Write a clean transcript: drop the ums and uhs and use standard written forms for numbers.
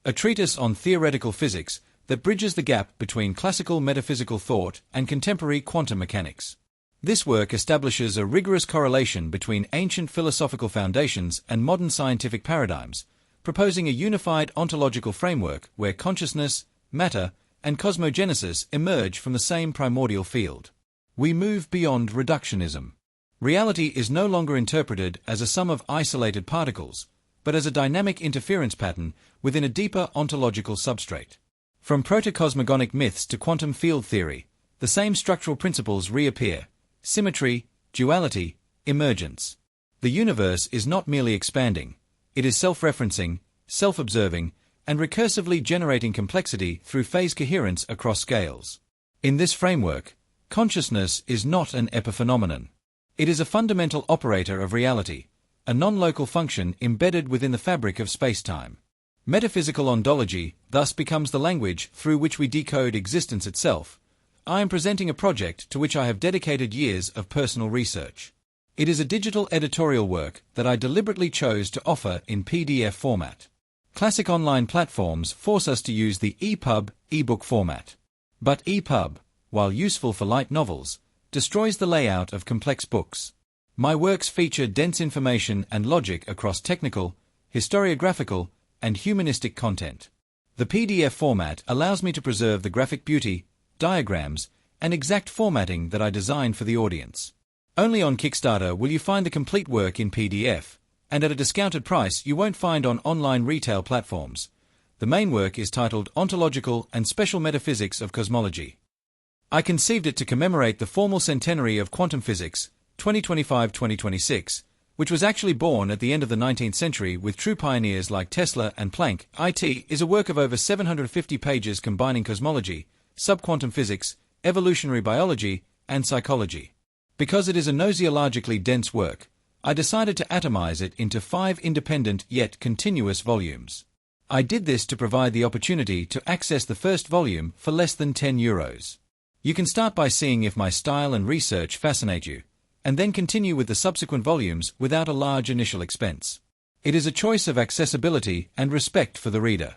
a treatise on theoretical physics that bridges the gap between classical metaphysical thought and contemporary quantum mechanics. This work establishes a rigorous correlation between ancient philosophical foundations and modern scientific paradigms, proposing a unified ontological framework where consciousness, matter, and cosmogenesis emerge from the same primordial field. We move beyond reductionism. Reality is no longer interpreted as a sum of isolated particles, but as a dynamic interference pattern within a deeper ontological substrate. From proto-cosmogonic myths to quantum field theory, the same structural principles reappear: symmetry, duality, emergence. The universe is not merely expanding, it is self-referencing, self-observing, and recursively generating complexity through phase coherence across scales. In this framework, consciousness is not an epiphenomenon. It is a fundamental operator of reality, a non-local function embedded within the fabric of space-time. Metaphysical ontology thus becomes the language through which we decode existence itself. I am presenting a project to which I have dedicated years of personal research. It is a digital editorial work that I deliberately chose to offer in PDF format. Classic online platforms force us to use the EPUB, ebook format. But EPUB, while useful for light novels, destroys the layout of complex books. My works feature dense information and logic across technical, historiographical, and humanistic content. The PDF format allows me to preserve the graphic beauty, diagrams, and exact formatting that I designed for the audience. Only on Kickstarter will you find the complete work in PDF, and at a discounted price you won't find on online retail platforms. The main work is titled Ontological and Special Metaphysics of Cosmology. I conceived it to commemorate the formal centenary of quantum physics, 2025-2026, which was actually born at the end of the 19th century with true pioneers like Tesla and Planck. IT is a work of over 750 pages combining cosmology, subquantum physics, evolutionary biology, and psychology. Because it is a noseologically dense work, I decided to atomize it into 5 independent yet continuous volumes. I did this to provide the opportunity to access the first volume for less than €10. You can start by seeing if my style and research fascinate you, and then continue with the subsequent volumes without a large initial expense. It is a choice of accessibility and respect for the reader.